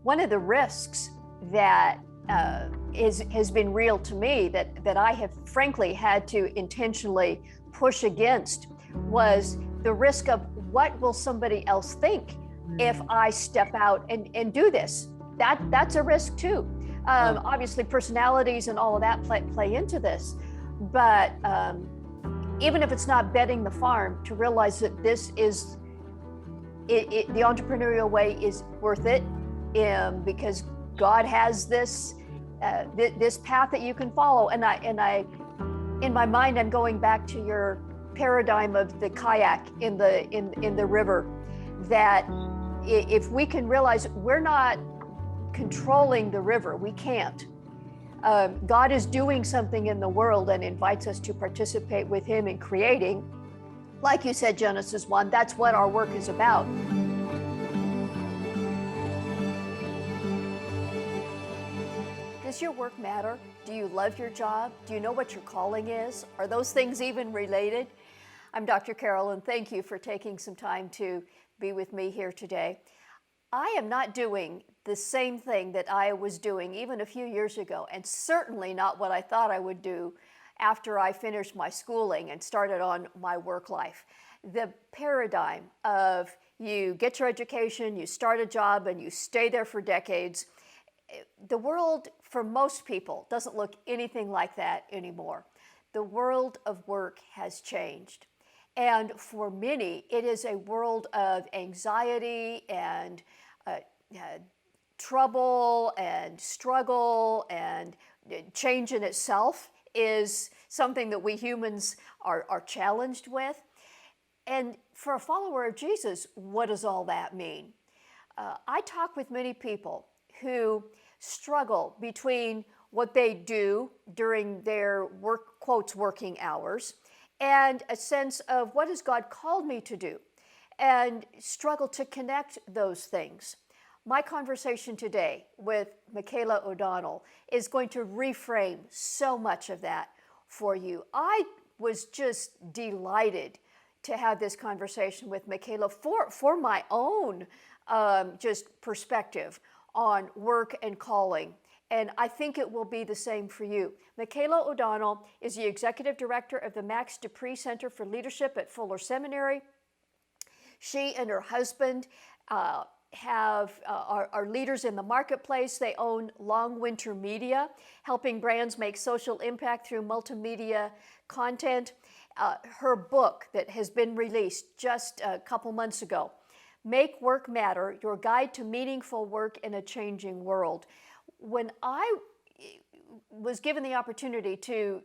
one of the risks that has been real to me that I have frankly had to intentionally push against was the risk of what will somebody else think if I step out and do this. That's a risk too. Obviously personalities and all of that play into this, but even if it's not betting the farm, to realize that this is the entrepreneurial way is worth it, because God has this this path that you can follow. And I in my mind, I'm going back to your paradigm of the kayak in the river, that if we can realize we're not controlling the river, we can't. God is doing something in the world and invites us to participate with him in creating. Like you said, Genesis 1, that's what our work is about. Does your work matter? Do you love your job? Do you know what your calling is? Are those things even related? I'm Dr. Carol, and thank you for taking some time to be with me here today. I am not doing the same thing that I was doing even a few years ago, and certainly not what I thought I would do after I finished my schooling and started on my work life. The paradigm of you get your education, you start a job, and you stay there for decades, the world for most people doesn't look anything like that anymore. The world of work has changed. And for many, it is a world of anxiety and trouble and struggle, and change in itself is something that we humans are challenged with. And for a follower of Jesus, what does all that mean? I talk with many people who struggle between what they do during their working hours and a sense of what has God called me to do, and struggle to connect those things. My conversation today with Michaela O'Donnell is going to reframe so much of that for you. I was just delighted to have this conversation with Michaela for my own just perspective on work and calling. And I think it will be the same for you. Michaela O'Donnell is the Executive Director of the Max Dupree Center for Leadership at Fuller Seminary. She and her husband are leaders in the marketplace. They own Long Winter Media, helping brands make social impact through multimedia content. Her book that has been released just a couple months ago, Make Work Matter, Your Guide to Meaningful Work in a Changing World. When I was given the opportunity to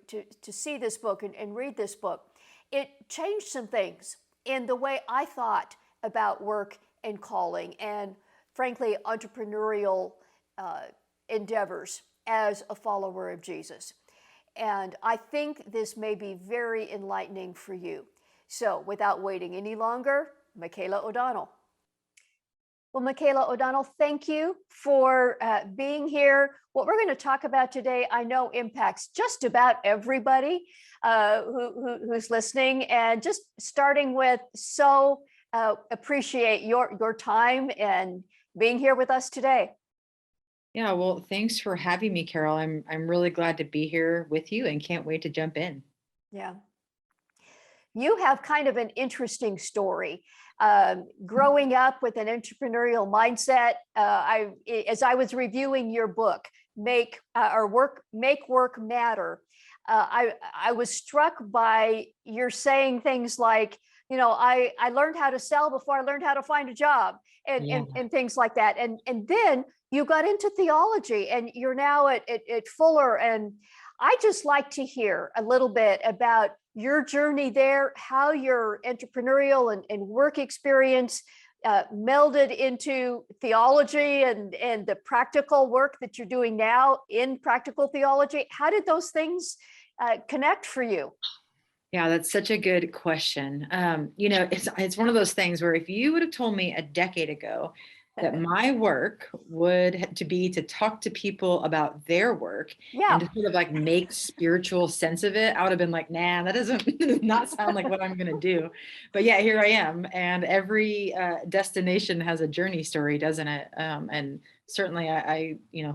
see this book and read this book, it changed some things in the way I thought about work and calling, and frankly, entrepreneurial endeavors as a follower of Jesus. And I think this may be very enlightening for you. So without waiting any longer, Michaela O'Donnell. Well, Michaela O'Donnell, thank you for being here. What we're going to talk about today, I know impacts just about everybody who's listening, and just starting with appreciate your time and being here with us today. Yeah, well, thanks for having me, Carol. I'm really glad to be here with you and can't wait to jump in. Yeah. You have kind of an interesting story. Growing up with an entrepreneurial mindset, as I was reviewing your book, Make Work Matter, I was struck by your saying things like, you know, I learned how to sell before I learned how to find a job, and things like that. And then you got into theology, and you're now at Fuller. And I just like to hear a little bit about your journey there, how your entrepreneurial and work experience melded into theology and the practical work that you're doing now in practical theology. How did those things connect for you? Yeah, that's such a good question. It's one of those things where if you would have told me a decade ago that my work would to talk to people about their work and to sort of like make spiritual sense of it, I would have been like, nah, that does not sound like what I'm going to do. But yeah, here I am. And every destination has a journey story, doesn't it? And certainly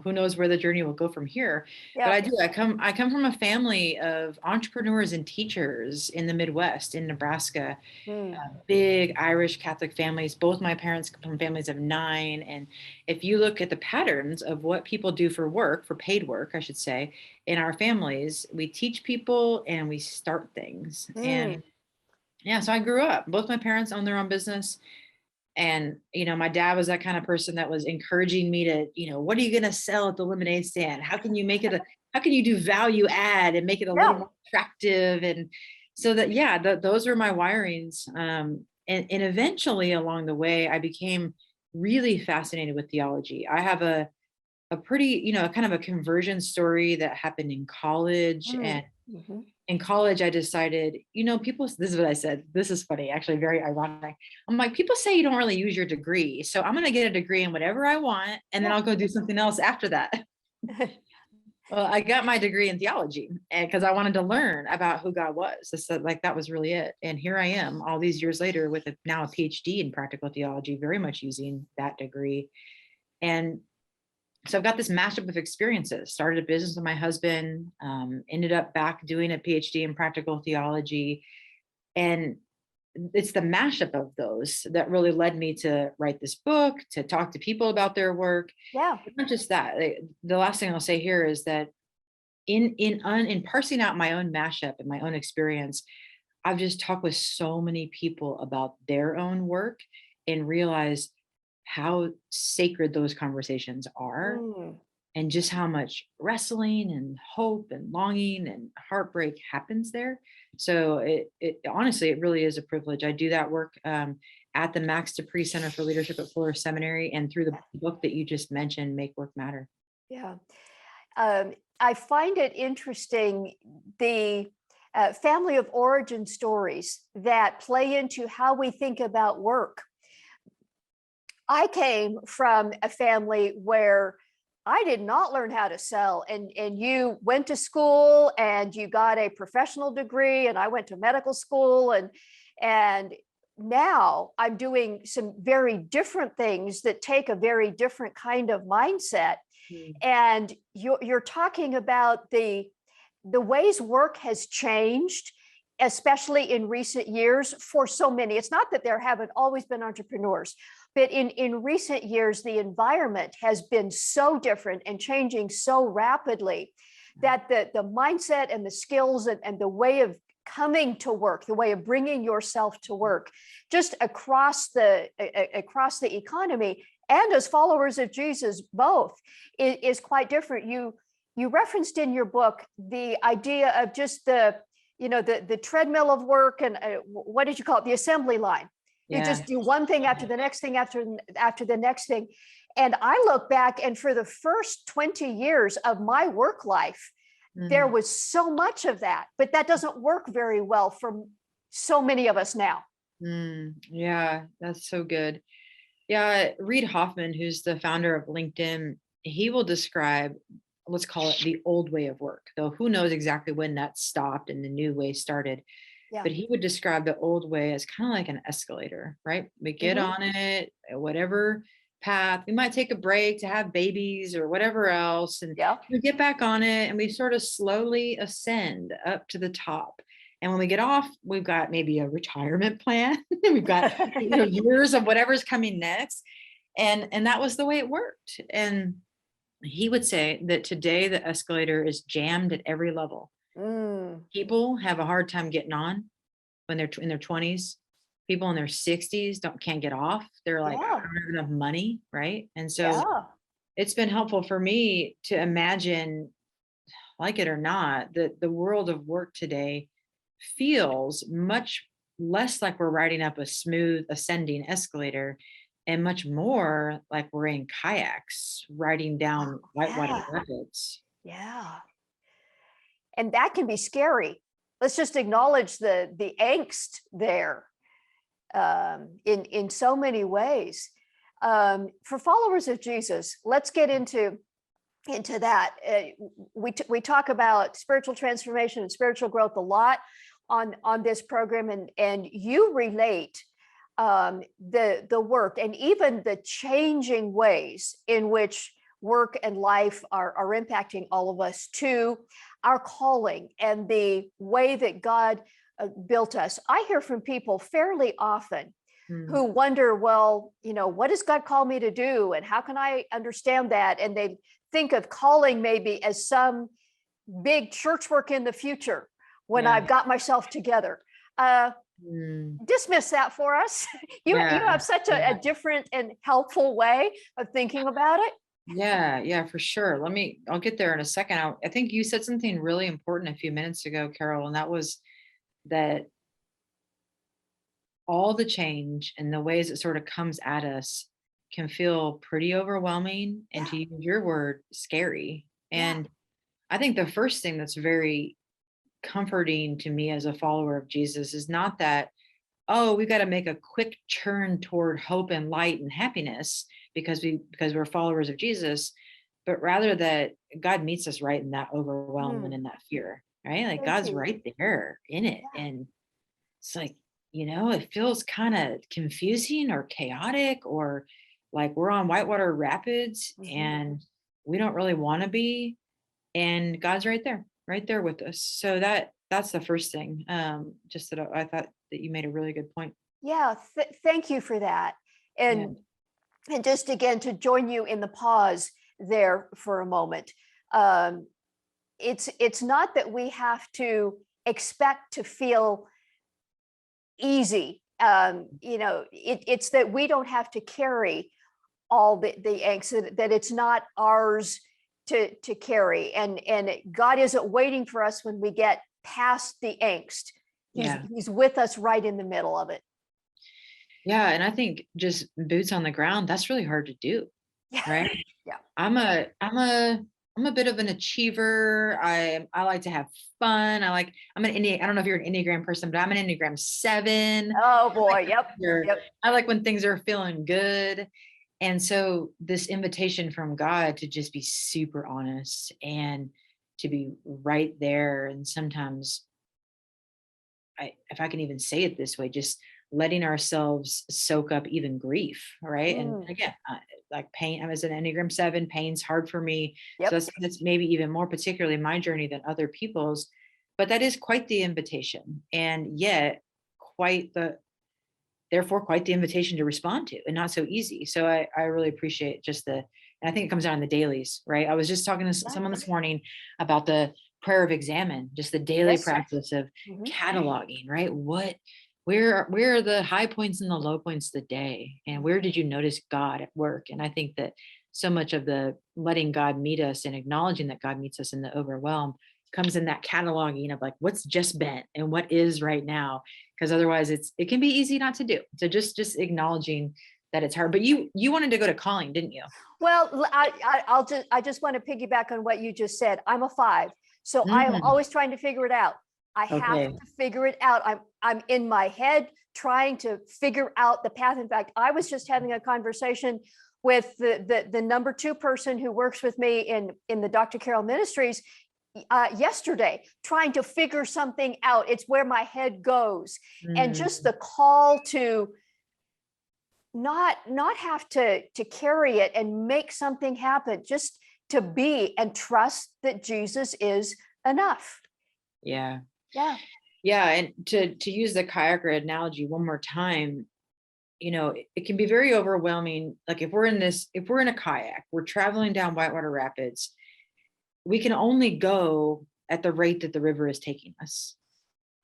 who knows where the journey will go from here. But Yeah. I come from a family of entrepreneurs and teachers in the Midwest, in Nebraska, Mm. big Irish Catholic families. Both my parents come from families of 9. And if you look at the patterns of what people do for work, for paid work, I should say, in our families, we teach people and we start things. Mm. And yeah, so I grew up, both my parents owned their own business. And, my dad was that kind of person that was encouraging me to, what are you going to sell at the lemonade stand? How can you make it how can you do value add and make it a little Yeah. more attractive? And so that, yeah, those were my wirings. And eventually along the way, I became really fascinated with theology. I have a pretty, kind of a conversion story that happened in college. Mm. And Hmm. in college, I decided, people, this is what I said. This is funny, actually, very ironic. I'm like, people say you don't really use your degree. So I'm going to get a degree in whatever I want, and then Yeah. I'll go do something else after that. Well, I got my degree in theology and because I wanted to learn about who God was. That was really it. And here I am all these years later with now a PhD in practical theology, very much using that degree. And so I've got this mashup of experiences. Started a business with my husband, ended up back doing a PhD in practical theology. And it's the mashup of those that really led me to write this book, to talk to people about their work. Yeah. But not just that. The last thing I'll say here is that in parsing out my own mashup and my own experience, I've just talked with so many people about their own work and realized how sacred those conversations are, Mm. and just how much wrestling and hope and longing and heartbreak happens there. So it honestly, it really is a privilege. I do that work at the Max Dupree Center for Leadership at Fuller Seminary, and through the book that you just mentioned, Make Work Matter. Yeah. I find it interesting, the family of origin stories that play into how we think about work. I came from a family where I did not learn how to sell, and you went to school and you got a professional degree, and I went to medical school, and now I'm doing some very different things that take a very different kind of mindset. Mm. And you're talking about the ways work has changed, especially in recent years for so many. It's not that there haven't always been entrepreneurs, but in recent years, the environment has been so different and changing so rapidly that the mindset and the skills and the way of coming to work, the way of bringing yourself to work, just across the economy, and as followers of Jesus, both is quite different. You referenced in your book the idea of just the treadmill of work, and what did you call it? The assembly line. You Yeah. just do one thing after the next thing after the next thing. And I look back, and for the first 20 years of my work life, there Mm. was so much of that, but that doesn't work very well for so many of us now. Yeah, that's so good. Yeah, Reid Hoffman, who's the founder of LinkedIn, he will describe, let's call it the old way of work, though who knows exactly when that stopped and the new way started. Yeah. But he would describe the old way as kind of like an escalator, right? We get Hmm. on it, whatever path. We might take a break to have babies or whatever else, and Yeah. we get back on it, and we sort of slowly ascend up to the top. And when we get off, we've got maybe a retirement plan. We've got years of whatever's coming next, and that was the way it worked. And he would say that today the escalator is jammed at every level. Mm. People have a hard time getting on when they're in their 20s. People in their 60s can't get off. They're like, I Yeah. don't have enough money, right? And so Yeah. it's been helpful for me to imagine, like it or not, that the world of work today feels much less like we're riding up a smooth ascending escalator, and much more like we're in kayaks riding down whitewater Yeah. rapids. Yeah. And that can be scary. Let's just acknowledge the angst there, in so many ways. For followers of Jesus, let's get into that. We talk about spiritual transformation and spiritual growth a lot on this program, and you relate the work and even the changing ways in which work and life are impacting all of us, to our calling and the way that God built us. I hear from people fairly often Mm, who wonder, well, what does God call me to do? And how can I understand that? And they think of calling maybe as some big church work in the future when yeah. I've got myself together. Uh, Mm, Dismiss that for us. You yeah. have such Yeah. a different and helpful way of thinking about it. Yeah, yeah, for sure. I'll get there in a second. I think you said something really important a few minutes ago, Carol, and that was that all the change and the ways it sort of comes at us can feel pretty overwhelming and, Yeah, to use your word, scary. yeah, And I think the first thing that's very comforting to me as a follower of Jesus is not that, oh, we got to make a quick turn toward hope and light and happiness because we're followers of Jesus, but rather that God meets us right in that overwhelm and mm, in that fear, right? Like thank God's you. right there in it. Yeah, And it's like, it feels kind of confusing or chaotic, or like we're on whitewater rapids mhm. and we don't really want to be. And God's right there with us. So that's the first thing. Just that I thought that you made a really good point. Yeah, thank you for that. Yeah. And just again to join you in the pause there for a moment. Um, it's not that we have to expect to feel easy. It's that we don't have to carry all the angst, that it's not ours to carry, and God isn't waiting for us when we get past the angst. he's Yeah. he's with us right in the middle of it. Yeah. And I think just boots on the ground, that's really hard to do. Yeah, Right. yeah, I'm a I'm a I'm a bit of an achiever. I like to have fun. I'm an I don't know if you're an Enneagram person, but I'm an Enneagram 7. oh I like boy, when yep, things are yep. I like when things are feeling good. And so this invitation from God to just be super honest and to be right there, and sometimes, if I can even say it this way, just letting ourselves soak up even grief, right? And Mm, again, like pain, I was an Enneagram 7, pain's hard for me. So yep, that's maybe even more particularly my journey than other people's, but that is quite the invitation. And yet quite the therefore quite the invitation to respond to, and not so easy. So I really appreciate just and I think it comes out in the dailies, right? I was just talking to yeah, someone this morning about the prayer of examine, just the daily yes, practice of mhm, cataloging, right? Where are the high points and the low points of the day? And mm, where did you notice God at work? And I think that so much of the letting God meet us and acknowledging that God meets us in the overwhelm comes in that cataloging of like what's just been and what is right now, because otherwise it can be easy not to do. So just acknowledging that it's hard. But you wanted to go to calling, didn't you? well, I just want to piggyback on what you just said. I'm a 5, so I am Mm, always trying to figure it out. I have okay. to figure it out. I'm in my head trying to figure out the path. In fact, I was just having a conversation with the number 2 person who works with me in the Dr. Carroll Ministries yesterday, trying to figure something out. It's where my head goes, and just Mm, the call to not have to carry it and make something happen, just to be and trust that Jesus is enough. yeah. Yeah, Yeah. And to use the kayaker analogy one more time, it can be very overwhelming. Like if we're in a kayak, we're traveling down whitewater rapids, we can only go at the rate that the river is taking us.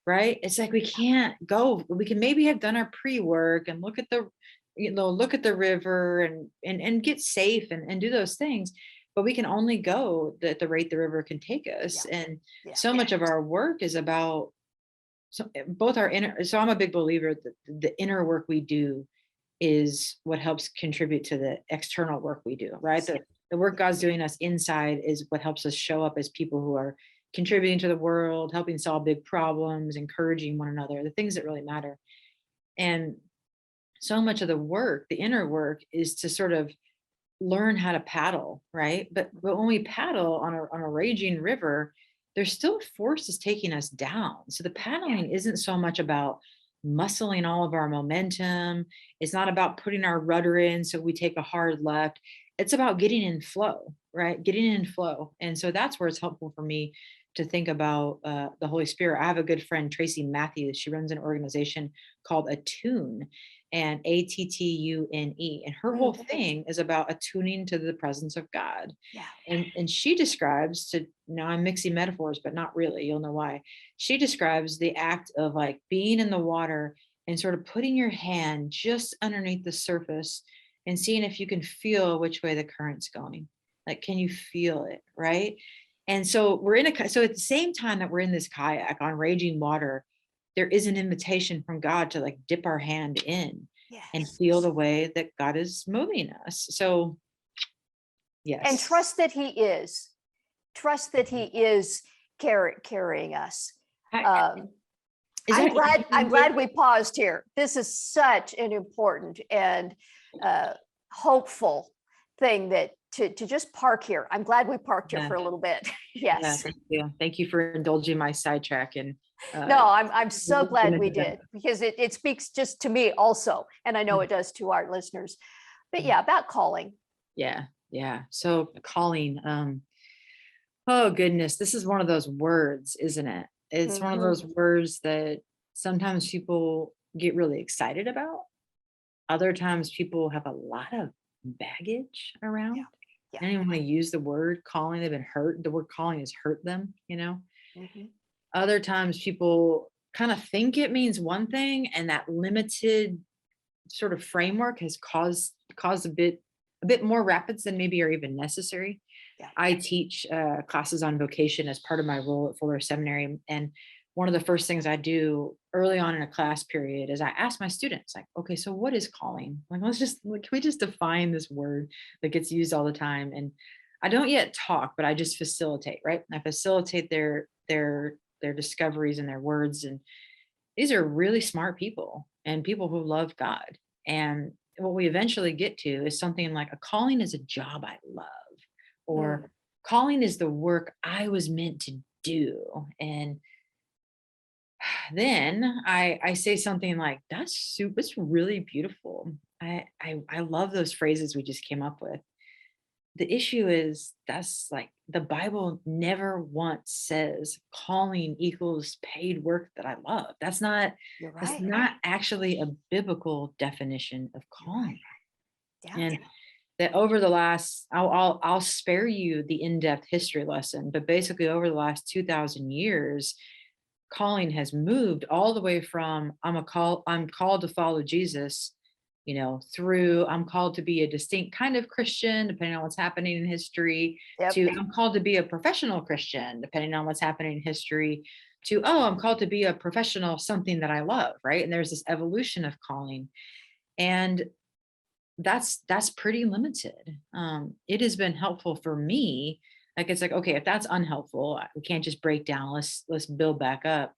Right? It's like we can't go. We can maybe have done our pre-work and look at the river and get safe and do those things, but we can only go at the rate the river can take yeah, us. And yeah, so much of our work is about both our inner. So I'm a big believer that the inner work we do is what helps contribute to the external work we do, right? yes, The work God's doing us inside is what helps us show up as people who are contributing to the world, helping solve big problems, encouraging one another, the things that really matter. And so much of the work, the inner work, is to sort of learn how to paddle, right? But when we paddle on a raging river, there's still forces taking us down. So the yeah, paddling isn't so much about muscling all of our momentum. It's not about putting our rudder in so we take a hard left. It's about getting in flow, right? Getting in flow. And so that's where it's helpful for me to think about the Holy Spirit. I have a good friend, Tracy Matthews. She runs an organization called Attune, and Attune. And her whole Mm, thing is about attuning to the presence of God. yeah. And she describes to now I'm mixing metaphors, but not really. You'll know why. She describes the act of like being in the water and sort of putting your hand just underneath the surface and seeing if you can feel which way the current's going. Like, can you feel it? Right. And so so at the same time that we're in this kayak on raging water, there is an invitation from God to like dip our hand in and Yes. feel the way that God is moving us. So And yes. trust that he is. Trust that he is carrying us. Um, Is that I'm easy? glad we paused here. This is such an important and hopeful thing that to just park here. I'm glad we parked here Yeah, for a little bit. yeah, Yes. thank you. Thank you for indulging my sidetrack and uh No, I'm so glad we into that. did because it speaks just to me also, and I know it does to our listeners. But yeah, about calling. Yeah, yeah. So calling, oh goodness, this is one of those words, isn't it? It's one of Mhm. those words that sometimes people get really excited about. Other times people have a lot of baggage Yeah. around. Yeah. They don't even want to use the word calling. They've been hurt. The word calling has hurt them, you know? Mhm. Other times people kind of think it means one thing, and that limited sort of framework has caused a bit more rapids than maybe are even necessary. Yeah. I teach classes on vocation as part of my role at Fuller Seminary, and one of the first things I do early on in a class period is I ask my students, like, okay, so what is calling? Like, can we just define this word that gets used all the time? And I don't yet talk, but I just facilitate, right? I facilitate their discoveries and their words. And these are really smart people and people who love God. And what we eventually get to is something like a calling is a job I love, Mm. or calling is the work I was meant to do. And then I say something like, that's super, it's really beautiful. I love those phrases we just came up with. The issue is that's like the Bible never once says calling equals paid work that I love. You're That's right. not actually a biblical definition of You're right. calling. Yeah. And that over the last, I'll spare you the in-depth history lesson, but basically over the last 2,000 years, calling has moved all the way from I'm called to follow Jesus, through I'm called to be a distinct kind of Christian, depending on what's happening in history, Yep. to I'm called to be a professional Christian, depending on what's happening in history, to I'm called to be a professional something that I love, right? And there's this evolution of calling. And that's pretty limited. It has been helpful for me. Like it's like, okay, if that's unhelpful, we can't just break down. Let's build back up.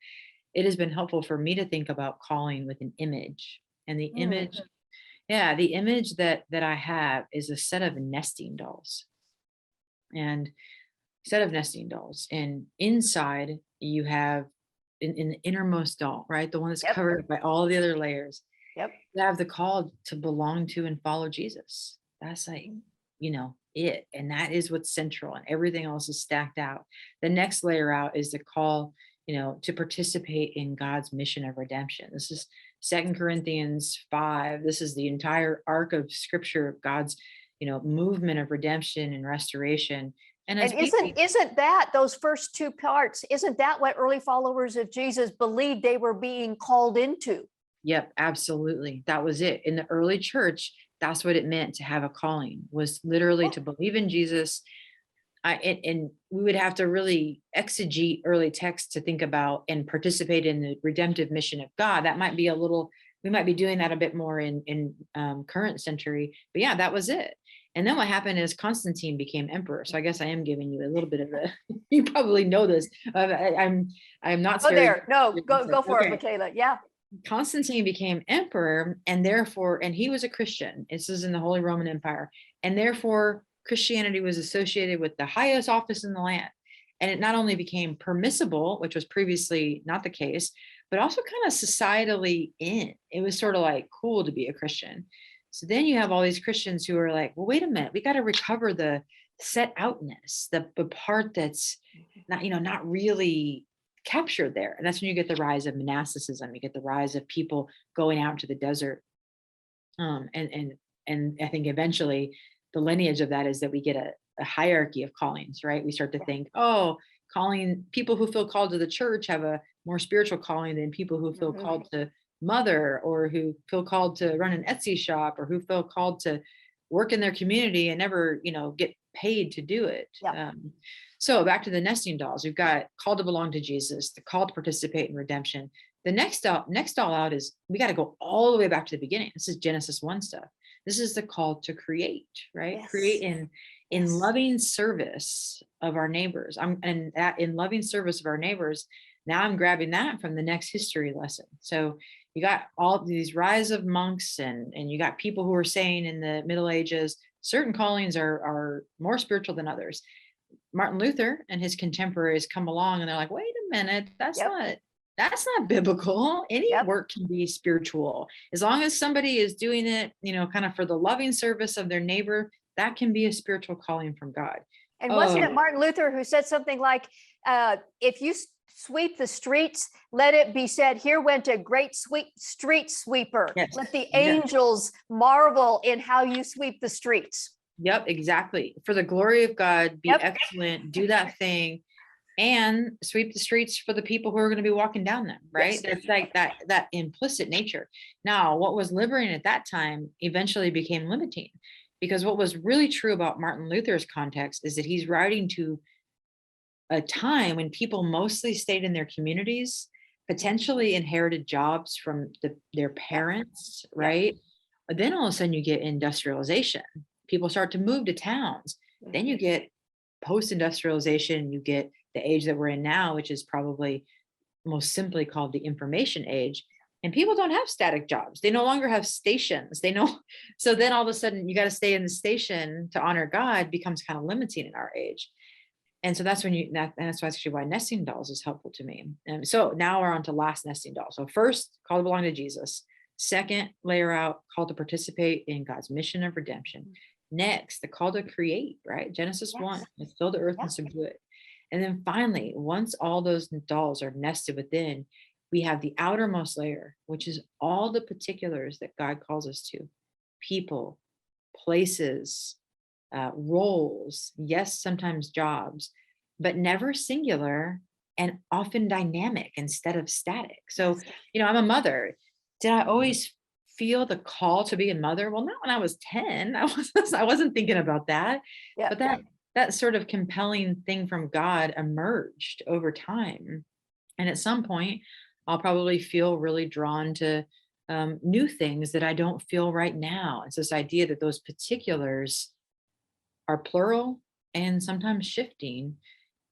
It has been helpful for me to think about calling with an image. And the Mm. image, yeah, the image that I have is a set of nesting dolls. And set of nesting dolls. And inside you have in the innermost doll, right? The one that's Yep. covered by all the other layers, Yep. have the call to belong to and follow Jesus. That's like, it. And that is what's central, and everything else is stacked out. The next layer out is the call, to participate in God's mission of redemption. This is 2 Corinthians 5. This is the entire arc of scripture of God's, movement of redemption and restoration. And as And people, isn't that those first two parts? Isn't that what early followers of Jesus believed they were being called into? yep, absolutely. That was it. In the early church, that's what it meant to have a calling, was literally Oh, to believe in Jesus. And we would have to really exegete early texts to think about and participate in the redemptive mission of God. That might be we might be doing that a bit more in current century. But yeah, that was it. And then what happened is Constantine became emperor. So I guess I am giving you a little bit of a, you probably know this. I'm not go sparing. there. No, go for it, Okay. Michaela. Yeah. Constantine became emperor, and he was a Christian. This is in the Holy Roman Empire. And therefore, Christianity was associated with the highest office in the land. And it not only became permissible, which was previously not the case, but also kind of societally in. It was sort of like cool to be a Christian. So then you have all these Christians who are like, well, wait a minute, we got to recover the set outness, the part that's not, not really captured there. And that's when you get the rise of monasticism. You get the rise of people going out to the desert. And I think eventually the lineage of that is that we get a hierarchy of callings, right? We start to think, oh, calling people who feel called to the church have a more spiritual calling than people who feel called to mother, or who feel called to run an Etsy shop, or who feel called to work in their community and never, get paid to do it. Yeah. So back to the nesting dolls, we've got call to belong to Jesus, the call to participate in redemption. The next doll out is we got to go all the way back to the beginning. This is Genesis 1 stuff. This is the call to create, right? Yes. Create in loving service of our neighbors. In loving service of our neighbors. Now I'm grabbing that from the next history lesson. So you got all these rise of monks, and you got people who are saying in the Middle Ages, certain callings are more spiritual than others. Martin Luther and his contemporaries come along and they're like, wait a minute, that's not biblical. Any work can be spiritual. As long as somebody is doing it, kind of for the loving service of their neighbor, that can be a spiritual calling from God. And wasn't it Martin Luther who said something like, if you sweep the streets, let it be said, here went a great street sweeper. Yes. Let the angels marvel in how you sweep the streets. Yep, exactly. For the glory of God, be excellent, do that thing, and sweep the streets for the people who are going to be walking down them, right? Yes. That's like that implicit nature. Now, what was liberating at that time eventually became limiting, because what was really true about Martin Luther's context is that he's writing to a time when people mostly stayed in their communities, potentially inherited jobs from their parents, right? But then all of a sudden you get industrialization. People start to move to towns. Then you get post-industrialization, you get the age that we're in now, which is probably most simply called the information age. And people don't have static jobs. They no longer have stations. So then all of a sudden you got to stay in the station to honor God becomes kind of limiting in our age. And so that's when that's actually why nesting dolls is helpful to me. And so now we're on to last nesting doll. So first, call to belong to Jesus. Second, layer out, call to participate in God's mission of redemption. Next, the call to create, right? Genesis 1, let's fill the earth and subdue it. And then finally, once all those dolls are nested within, we have the outermost layer, which is all the particulars that God calls us to: people, places, roles, yes, sometimes jobs, but never singular, and often dynamic instead of static. So, I'm a mother. Did I always feel the call to be a mother? Well, not when I was 10. I wasn't thinking about that. But that sort of compelling thing from God emerged over time. And at some point, I'll probably feel really drawn to new things that I don't feel right now. It's this idea that those particulars are plural and sometimes shifting,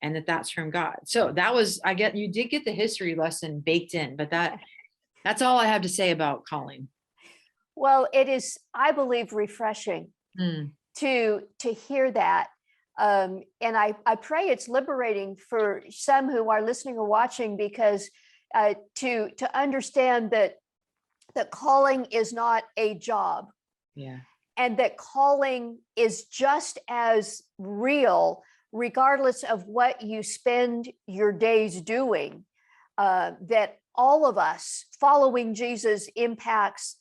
and that's from God. So that was, you did get the history lesson baked in, but that's all I have to say about calling. Well, it is, I believe, refreshing to hear that. And I pray it's liberating for some who are listening or watching, because to understand that calling is not a job. Yeah. And that calling is just as real, regardless of what you spend your days doing. That all of us following Jesus impacts,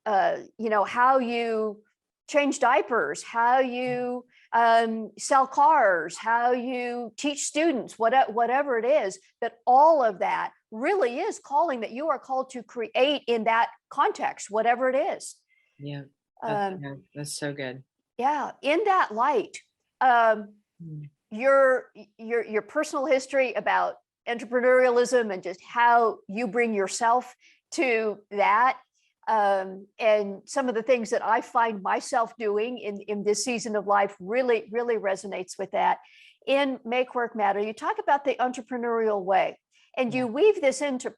how you change diapers, how you sell cars, how you teach students, whatever it is, that all of that really is calling, that you are called to create in that context, whatever it is. Yeah. That's so good. Yeah. In that light, your personal history about entrepreneurialism and just how you bring yourself to that, and some of the things that I find myself doing in this season of life really resonates with that. In Make Work Matter, you talk about the entrepreneurial way, and you weave this into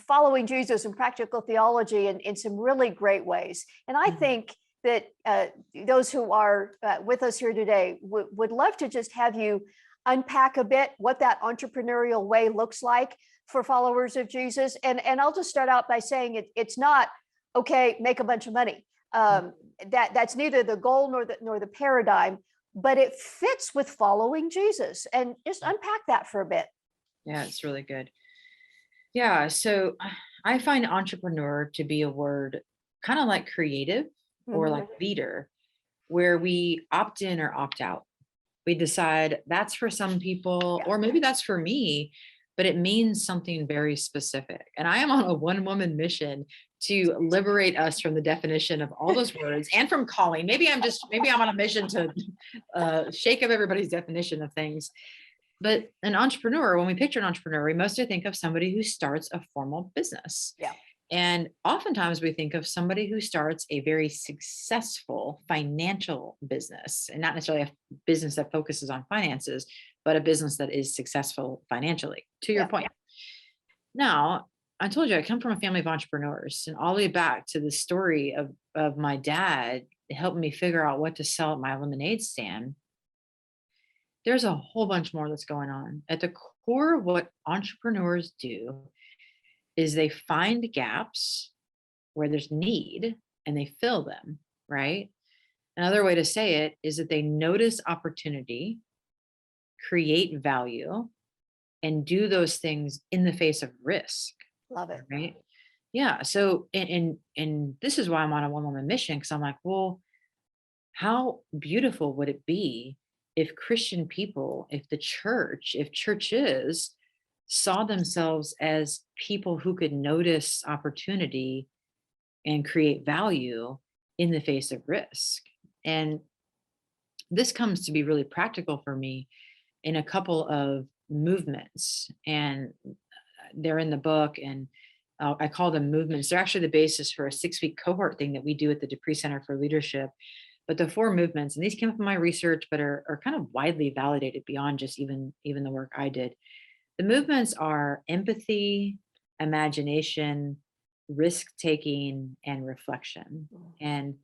following Jesus and practical theology in some really great ways. And I think that those who are with us here today would love to just have you unpack a bit what that entrepreneurial way looks like, for followers of Jesus. And I'll just start out by saying it's not okay, make a bunch of money. That's neither the goal nor the paradigm, but it fits with following Jesus. And just unpack that for a bit. Yeah, it's really good. Yeah. So I find entrepreneur to be a word kind of like creative or Mhm. like leader, where we opt in or opt out. We decide that's for some people, Yeah. or maybe that's for me, but it means something very specific. And I am on a one woman mission to liberate us from the definition of all those words and from calling. Maybe I'm on a mission to shake up everybody's definition of things. But an entrepreneur, when we picture an entrepreneur, we mostly think of somebody who starts a formal business. Yeah. And oftentimes we think of somebody who starts a very successful financial business, and not necessarily a business that focuses on finances, but a business that is successful financially, to your Yeah. point. Now, I told you I come from a family of entrepreneurs, and all the way back to the story of my dad helping me figure out what to sell at my lemonade stand. There's a whole bunch more that's going on. At the core of what entrepreneurs do is they find gaps where there's need and they fill them, right? Another way to say it is that they notice opportunity, create value, and do those things in the face of risk, Love it. right? Yeah. So, and this is why I'm on a one woman mission, because I'm like, well, how beautiful would it be if Christian people, if churches saw themselves as people who could notice opportunity and create value in the face of risk? And this comes to be really practical for me in a couple of movements, and they're in the book, and I call them movements. They're actually the basis for a 6-week cohort thing that we do at the Dupree Center for Leadership. But the 4 movements, and these came from my research, but are kind of widely validated beyond just even the work I did. The movements are empathy, imagination, risk taking, and reflection. And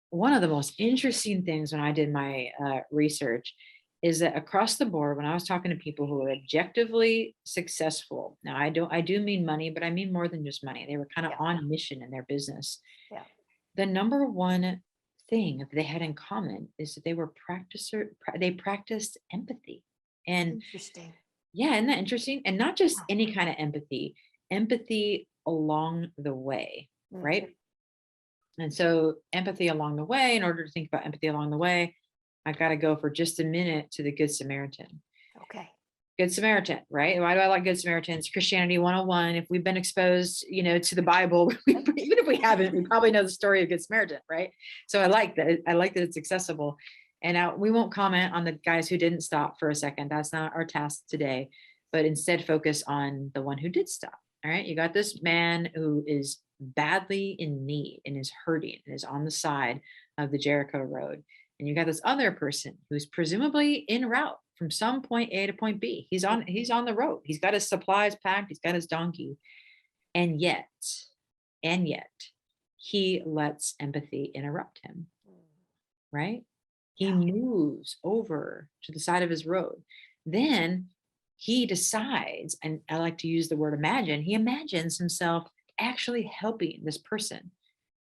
one of the most interesting things when I did my research is that across the board, when I was talking to people who were objectively successful, now I do mean money, but I mean more than just money. They were kind of Yeah. on mission in their business. Yeah. The number one thing that they had in common is that they practiced empathy. And Interesting. yeah, isn't that interesting? And not just any kind of empathy along the way, Mhm. right? And so empathy along the way, in order to think about empathy along the way, I got to go for just a minute to the Good Samaritan. Okay. Good Samaritan, right? Why do I like Good Samaritans? Christianity 101. If we've been exposed, to the Bible, even if we haven't, we probably know the story of Good Samaritan, right? So I like that. I like that it's accessible. And we won't comment on the guys who didn't stop for a second. That's not our task today, but instead focus on the one who did stop. All right. You got this man who is badly in need and is hurting and is on the side of the Jericho road. And you got this other person who's presumably en route from some point A to point B. He's on the road. He's got his supplies packed. He's got his donkey. And yet, he lets empathy interrupt him, right? He Yeah. moves over to the side of his road. Then he decides, and I like to use the word imagine, he imagines himself actually helping this person.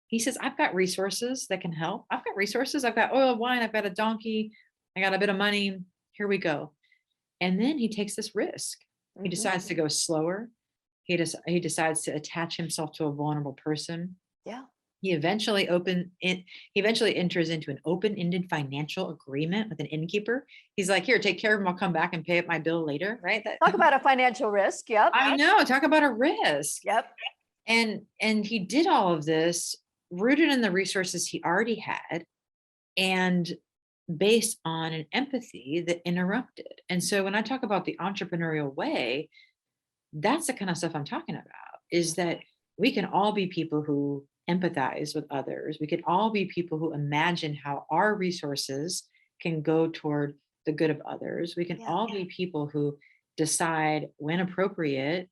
He says, I've got resources that can help. I've got resources. I've got oil, wine. I've got a donkey. I got a bit of money. Here we go. And then he takes this risk. He Mhm. decides to go slower. He decides to attach himself to a vulnerable person. Yeah. He eventually enters into an open-ended financial agreement with an innkeeper. He's like, here, take care of him. I'll come back and pay up my bill later. Right. Talk about a financial risk. Yep. I know. Talk about a risk. Yep. And he did all of this rooted in the resources he already had and based on an empathy that interrupted. And so when I talk about the entrepreneurial way, that's the kind of stuff I'm talking about, is that we can all be people who empathize with others. We can all be people who imagine how our resources can go toward the good of others. We can Yeah. all be people who decide when appropriate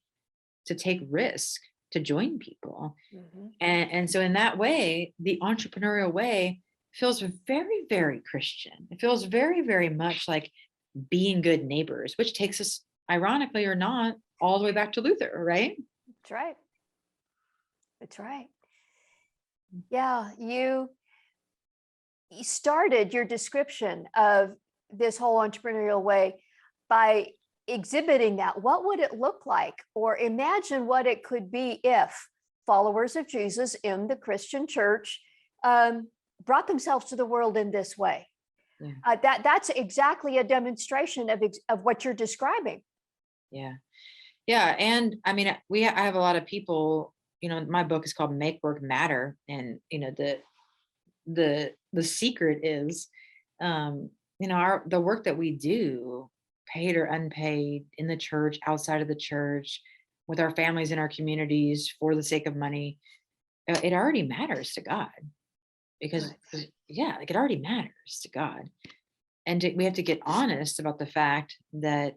to take risk to join people. Mhm. And so in that way, the entrepreneurial way feels very, very Christian. It feels very, very much like being good neighbors, which takes us ironically or not, all the way back to Luther, right? That's right. That's right. Yeah, you started your description of this whole entrepreneurial way by exhibiting that. What would it look like? Or imagine what it could be if followers of Jesus in the Christian church brought themselves to the world in this way. Yeah. That's exactly a demonstration of what you're describing. Yeah. Yeah. And I mean, I have a lot of people, my book is called Make Work Matter. And, the secret is, the work that we do, paid or unpaid, in the church, outside of the church, with our families and our communities, for the sake of money, it already matters to God, because yeah, like, it already matters to God. And we have to get honest about the fact that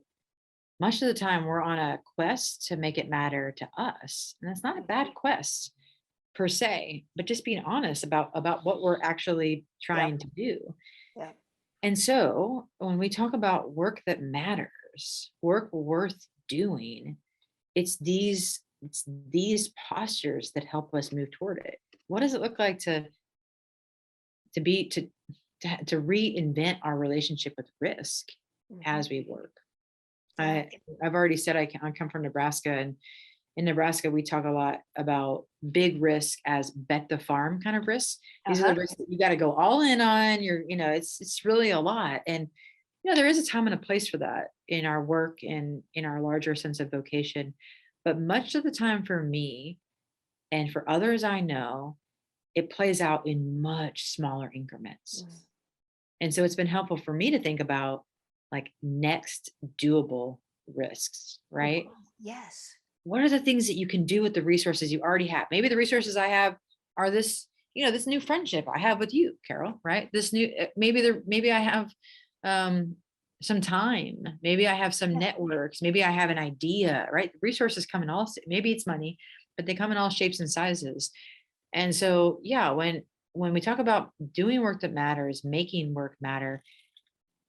much of the time we're on a quest to make it matter to us, and that's not a bad quest per se, but just being honest about what we're actually trying to do. Yeah. And so when we talk about work that matters, work worth doing, it's these postures that help us move toward it. What does it look like to be to reinvent our relationship with risk as we work? Yeah. I've already said I come from Nebraska, and in Nebraska we talk a lot about big risk as bet the farm kind of risks. These are the risks that you got to go all in on. It's really a lot, and there is a time and a place for that in our work and in our larger sense of vocation. But much of the time, for me and for others I know, it plays out in much smaller increments. And so it's been helpful for me to think about, like, next doable risks, right? Yes. What are the things that you can do with the resources you already have? Maybe the resources I have are this new friendship I have with you, Carol, right? This new, maybe I have some time, maybe I have some networks, maybe I have an idea, right? Resources come in maybe it's money, but they come in all shapes and sizes. And so, yeah, when we talk about doing work that matters, making work matter,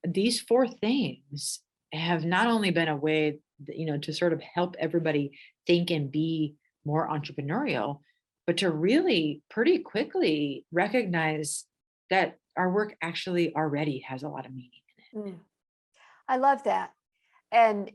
these four things have not only been a way to sort of help everybody think and be more entrepreneurial, but to really pretty quickly recognize that our work actually already has a lot of meaning in it. I love that. And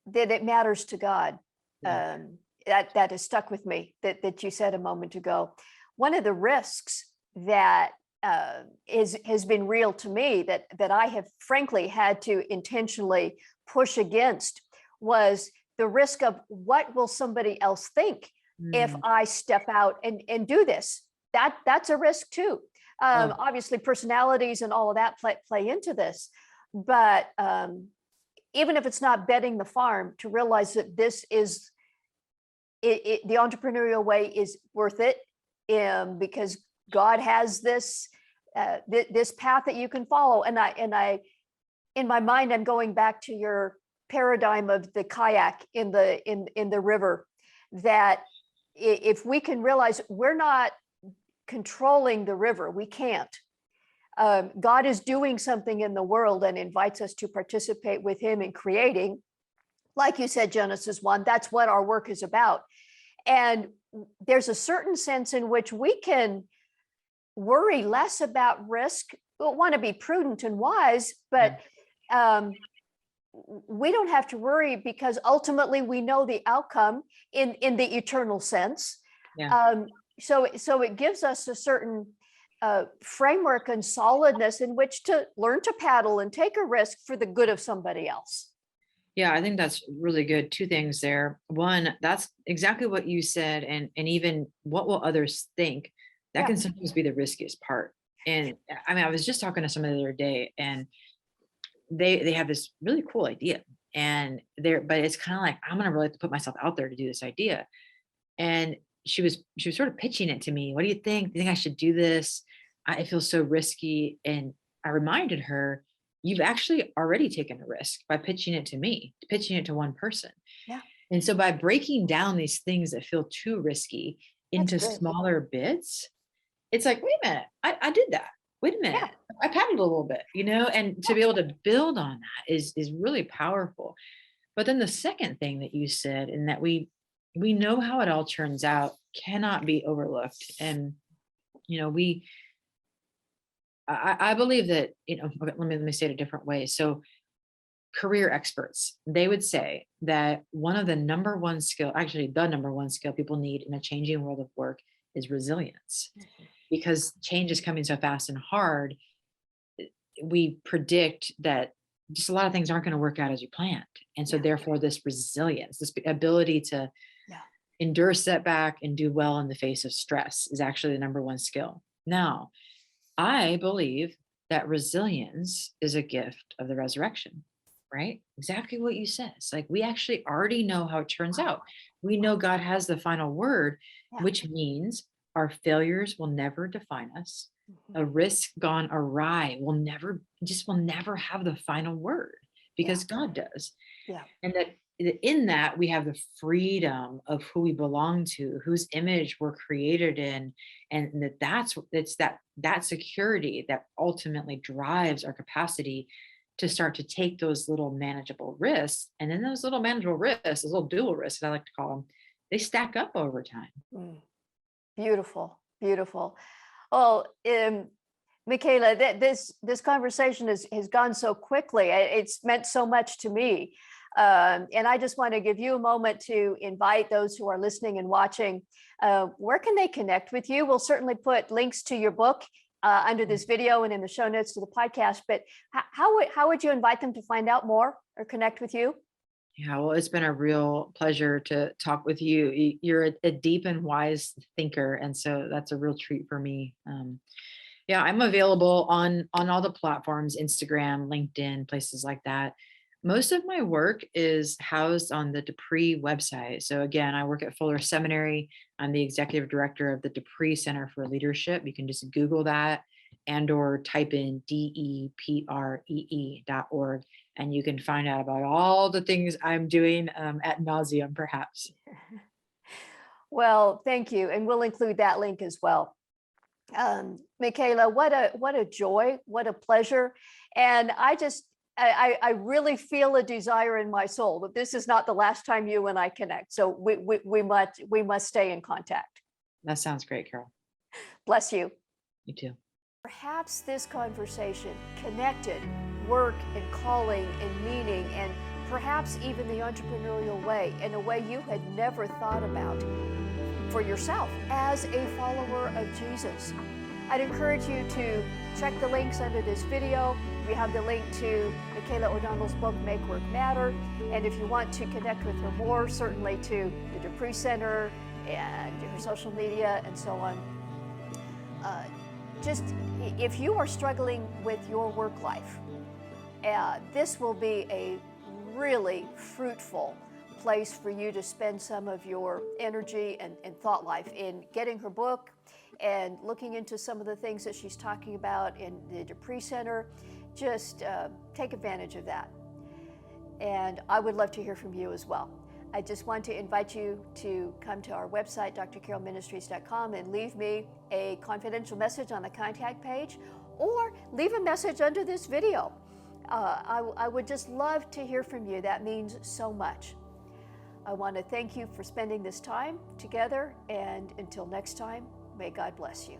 that it matters to God. Yeah. That has stuck with me, that you said a moment ago. One of the risks that has been real to me, that I have frankly had to intentionally push against, was the risk of, what will somebody else think if Mm. I step out and do this? That's a risk too. Oh, Obviously, personalities and all of that play into this, but even if it's not betting the farm, to realize that this is the entrepreneurial way is worth it, because God has this this path that you can follow. And I in my mind, I'm going back to your paradigm of the kayak in the river, that if we can realize we're not controlling the river, we can't. God is doing something in the world and invites us to participate with him in creating. Like you said, Genesis 1, that's what our work is about. And there's a certain sense in which we can worry less about risk. We'll want to be prudent and wise, but we don't have to worry, because ultimately we know the outcome in the eternal sense. yeah. So it gives us a certain framework and solidness in which to learn to paddle and take a risk for the good of somebody else. Yeah, I think that's really good. Two things there. One, that's exactly what you said, and even what will others think. That can sometimes be the riskiest part. And I mean, I was just talking to somebody the other day, and they have this really cool idea, but it's kind of like, I'm gonna really have to put myself out there to do this idea. And she was sort of pitching it to me. What do you think? Do you think I should do this? I feel so risky. And I reminded her, you've actually already taken a risk by pitching it to me, pitching it to one person. Yeah, And so by breaking down these things that feel too risky that's into good. smaller bits, it's like, wait a minute, I did that. Wait a Yeah, minute, I paddled a little bit, and to be able to build on that is really powerful. But then the second thing that you said, and that we know how it all turns out, cannot be overlooked. And you know, I believe that, okay, let me say it a different way. So career experts, they would say that one of the number one skill, actually the number one skill people need in a changing world of work is resilience. Because change is coming so fast and hard, we predict that just a lot of things aren't going to work out as you planned. And so Yeah. therefore this resilience, this ability to Yeah. endure setback and do well in the face of stress is actually the number one skill. Now, I believe that resilience is a gift of the resurrection, right? Exactly what you said. It's like we actually already know how it turns Wow. out. We know God has the final word, Yeah. which means our failures will never define us. Mhm. A risk gone awry will never have the final word Yeah. because God does. Yeah. And that in that we have the freedom of who we belong to, whose image we're created in, and it's that security that ultimately drives our capacity to start to take those little manageable risks. And then those little manageable risks, those little dual risks, I like to call them, they stack up over time. Mm. Beautiful. Beautiful. Oh, Michaela, this conversation has gone so quickly. It's meant so much to me. And I just want to give you a moment to invite those who are listening and watching. Where can they connect with you? We'll certainly put links to your book under this video and in the show notes to the podcast. But how would you invite them to find out more or connect with you? Yeah, well, it's been a real pleasure to talk with you. You're a deep and wise thinker, and so that's a real treat for me. Yeah, I'm available on all the platforms, Instagram, LinkedIn, places like that. Most of my work is housed on the Dupree website. So again, I work at Fuller Seminary. I'm the executive director of the Dupree Center for Leadership. You can just Google that and or type in depree.org, and you can find out about all the things I'm doing at nauseum, perhaps. Well, thank you, and we'll include that link as well. Michaela, what a joy, what a pleasure, and I really feel a desire in my soul that this is not the last time you and I connect. So we must stay in contact. That sounds great, Carol. Bless you. You too. Perhaps this conversation connected work and calling and meaning and perhaps even the entrepreneurial way in a way you had never thought about for yourself as a follower of Jesus. I'd encourage you to check the links under this video. We have the link to Michaela O'Donnell's book, Make Work Matter. And if you want to connect with her more, certainly to the Dupree Center and her social media and so on. Just if you are struggling with your work life, this will be a really fruitful place for you to spend some of your energy and thought life in getting her book and looking into some of the things that she's talking about in the Dupree Center. Just take advantage of that. And I would love to hear from you as well. I just want to invite you to come to our website, drcarolministries.com, and leave me a confidential message on the contact page, or leave a message under this video. I would just love to hear from you. That means so much. I want to thank you for spending this time together, and until next time, may God bless you.